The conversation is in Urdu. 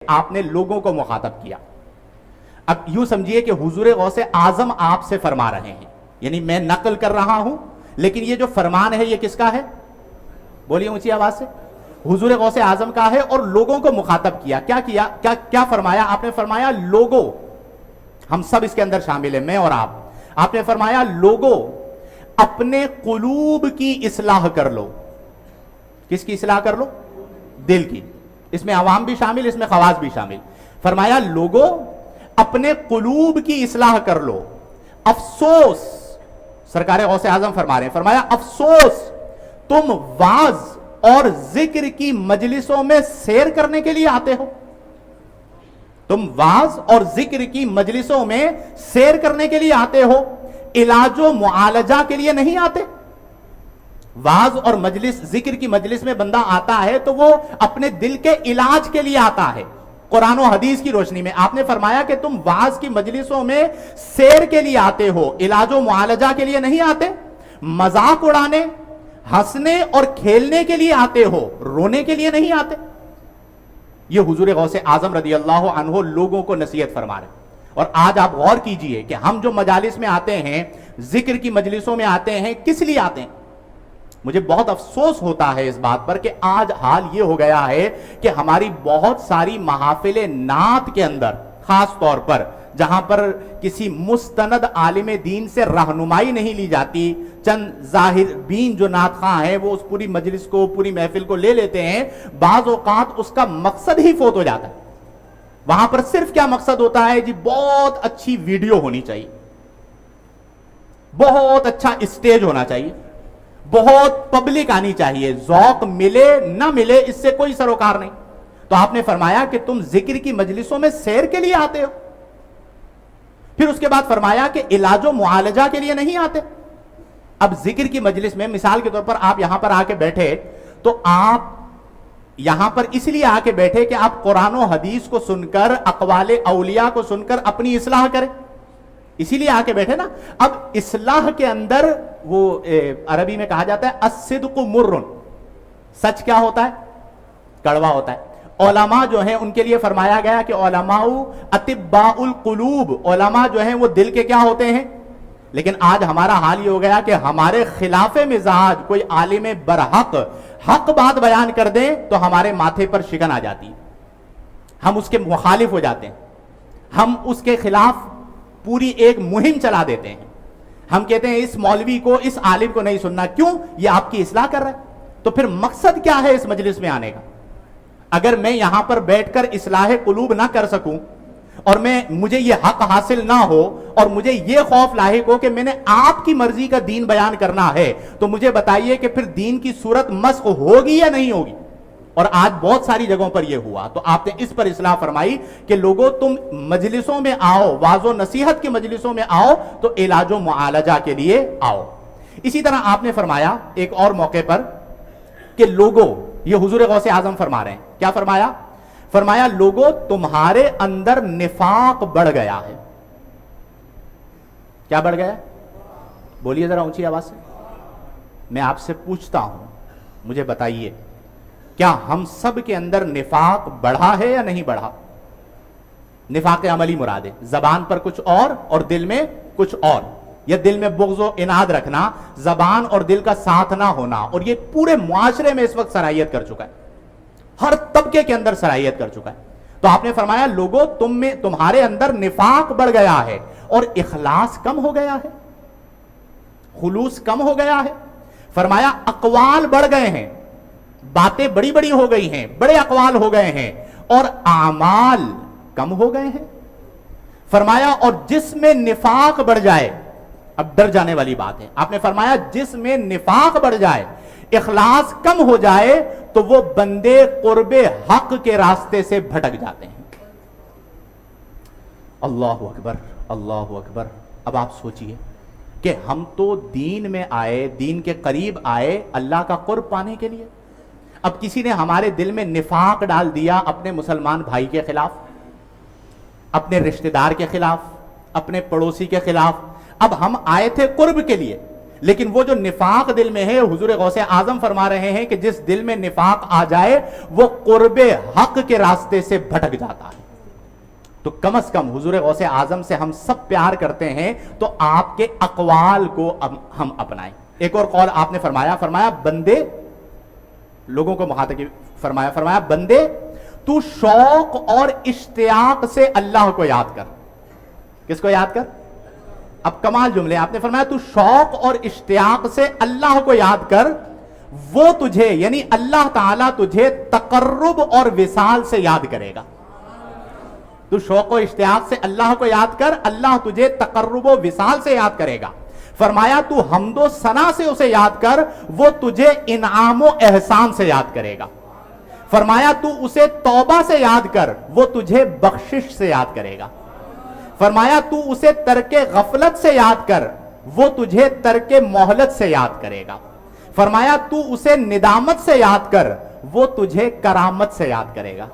آپ نے لوگوں کو مخاطب کیا. اب یوں سمجھیے کہ حضور غوث اعظم آپ سے فرما رہے ہیں، یعنی میں نقل کر رہا ہوں لیکن یہ جو فرمان ہے یہ کس کا ہے؟ بولیے اونچی آواز سے. حضور غوث اعظم کا ہے اور لوگوں کو مخاطب کیا. کیا فرمایا؟ آپ نے فرمایا لوگوں، ہم سب اس کے اندر شامل ہیں، میں اور آپ نے فرمایا لوگوں اپنے قلوب کی اصلاح کر لو. کس کی اصلاح کر لو؟ دل کی. اس میں عوام بھی شامل، اس میں خواص بھی شامل. فرمایا لوگوں اپنے قلوب کی اصلاح کر لو. افسوس، سرکار غوث اعظم فرما رہے ہیں، فرمایا افسوس تم واعظ اور ذکر کی مجلسوں میں سیر کرنے کے لیے آتے ہو. تم واعظ اور ذکر کی مجلسوں میں سیر کرنے کے لیے آتے ہو، علاج و معالجہ کے لیے نہیں آتے. واعظ اور مجلس، ذکر کی مجلس میں بندہ آتا ہے تو وہ اپنے دل کے علاج کے لیے آتا ہے قرآن و حدیث کی روشنی میں. آپ نے فرمایا کہ تم واعظ کی مجلسوں میں سیر کے لیے آتے ہو، علاج و معالجہ کے لیے نہیں آتے. مذاق اڑانے، ہنسنے اور کھیلنے کے لیے آتے ہو، رونے کے لیے نہیں آتے. یہ حضور غوث اعظم رضی اللہ عنہ لوگوں کو نصیحت فرما رہے ہیں. اور آج آپ غور کیجئے کہ ہم جو مجالس میں آتے ہیں، ذکر کی مجلسوں میں آتے ہیں، کس لیے آتے ہیں؟ مجھے بہت افسوس ہوتا ہے اس بات پر کہ آج حال یہ ہو گیا ہے کہ ہماری بہت ساری محافل نعت کے اندر، خاص طور پر جہاں پر کسی مستند عالم دین سے رہنمائی نہیں لی جاتی، چند ظاہر بین جو نعت خواں ہیں وہ اس پوری مجلس کو، پوری محفل کو لے لیتے ہیں. بعض اوقات اس کا مقصد ہی فوت ہو جاتا ہے. وہاں پر صرف کیا مقصد ہوتا ہے؟ جی بہت اچھی ویڈیو ہونی چاہیے، بہت اچھا اسٹیج ہونا چاہیے، بہت پبلک آنی چاہیے. ذوق ملے نہ ملے اس سے کوئی سروکار نہیں. تو آپ نے فرمایا کہ تم ذکر کی مجلسوں میں سیر کے لیے آتے ہو. پھر اس کے بعد فرمایا کہ علاج و معالجہ کے لیے نہیں آتے. اب ذکر کی مجلس میں مثال کے طور پر آپ یہاں پر آ کے بیٹھے تو آپ یہاں پر اس لیے آ کے بیٹھے کہ آپ قرآن و حدیث کو سن کر، اقوال اولیاء کو سن کر اپنی اصلاح کریں، اسی لیے آ کے بیٹھے نا. اب اصلاح کے اندر وہ عربی میں کہا جاتا ہے الصدق مر، سچ کیا ہوتا ہے؟ کڑوا ہوتا ہے. علماء جو ہیں ان کے لیے فرمایا گیا کہ علماء اطباء القلوب، علماء جو ہیں وہ دل کے کیا ہوتے ہیں. لیکن آج ہمارا حال یہ ہو گیا کہ ہمارے خلاف مزاج کوئی عالم برحق حق بات بیان کر دیں تو ہمارے ماتھے پر شکن آ جاتی ہے، ہم اس کے مخالف ہو جاتے ہیں، ہم اس کے خلاف پوری ایک مہم چلا دیتے ہیں. ہم کہتے ہیں اس مولوی کو، اس عالم کو نہیں سننا. کیوں؟ یہ آپ کی اصلاح کر رہا ہے. تو پھر مقصد کیا ہے اس مجلس میں آنے کا؟ اگر میں یہاں پر بیٹھ کر اصلاح قلوب نہ کر سکوں اور مجھے یہ حق حاصل نہ ہو اور مجھے یہ خوف لاحق ہو کہ میں نے آپ کی مرضی کا دین بیان کرنا ہے، تو مجھے بتائیے کہ پھر دین کی صورت مسخ ہوگی یا نہیں ہوگی؟ اور آج بہت ساری جگہوں پر یہ ہوا. تو آپ نے اس پر اصلاح فرمائی کہ لوگوں تم مجلسوں میں آؤ، واعظ و نصیحت کی مجلسوں میں آؤ تو علاج و معالجہ کے لیے آؤ. اسی طرح آپ نے فرمایا ایک اور موقع پر کہ لوگوں، یہ حضور غوث اعظم فرما رہے ہیں، کیا فرمایا؟ فرمایا لوگوں تمہارے اندر نفاق بڑھ گیا ہے. کیا بڑھ گیا؟ بولیے ذرا اونچی آواز سے. میں آپ سے پوچھتا ہوں، مجھے بتائیے کیا ہم سب کے اندر نفاق بڑھا ہے یا نہیں بڑھا؟ نفاق عملی مراد ہے، زبان پر کچھ اور دل میں کچھ اور. یا دل میں بغض و عناد رکھنا، زبان اور دل کا ساتھ نہ ہونا. اور یہ پورے معاشرے میں اس وقت سرائیت کر چکا ہے، ہر طبقے کے اندر سرائیت کر چکا ہے. تو آپ نے فرمایا لوگوں تمہارے اندر نفاق بڑھ گیا ہے اور اخلاص کم ہو گیا ہے، خلوص کم ہو گیا ہے. فرمایا اقوال بڑھ گئے ہیں، باتیں بڑی بڑی ہو گئی ہیں، بڑے اقوال ہو گئے ہیں، اور اعمال کم ہو گئے ہیں. فرمایا اور جس میں نفاق بڑھ جائے، اب ڈر جانے والی بات ہے، آپ نے فرمایا جس میں نفاق بڑھ جائے، اخلاص کم ہو جائے تو وہ بندے قرب حق کے راستے سے بھٹک جاتے ہیں. اللہ اکبر، اللہ اکبر. اب آپ سوچئے کہ ہم تو دین میں آئے، دین کے قریب آئے اللہ کا قرب پانے کے لیے. اب کسی نے ہمارے دل میں نفاق ڈال دیا اپنے مسلمان بھائی کے خلاف، اپنے رشتہ دار کے خلاف، اپنے پڑوسی کے خلاف. اب ہم آئے تھے قرب کے لیے، لیکن وہ جو نفاق دل میں ہے حضور غوث اعظم فرما رہے ہیں کہ جس دل میں نفاق آ جائے وہ قرب حق کے راستے سے بھٹک جاتا ہے. تو کم از کم حضور غوث اعظم سے ہم سب پیار کرتے ہیں تو آپ کے اقوال کو ہم اپنائیں. ایک اور قول آپ نے فرمایا بندے, لوگوں کو مخاطب فرمایا بندے تو شوق اور اشتیاق سے اللہ کو یاد کر. کس کو یاد کر؟ اب کمال جملے آپ نے فرمایا تو شوق اور اشتیاق سے اللہ کو یاد کر, وہ تجھے یعنی اللہ تعالیٰ تجھے تقرب اور وصال سے یاد کرے گا. تو شوق و اشتیاق سے اللہ کو یاد کر, اللہ تجھے تقرب و وصال سے یاد کرے گا. فرمایا تو حمد و ثنا سے اسے یاد کر, وہ تجھے انعام و احسان سے یاد کرے گا. فرمایا تو اسے توبہ سے یاد کر, وہ تجھے بخشش سے یاد کرے گا. فرمایا تو اسے ترک غفلت سے یاد کر, وہ تجھے ترک مہلت سے یاد کرے گا. فرمایا تو اسے ندامت سے یاد کر, وہ تجھے کرامت سے یاد کرے گا.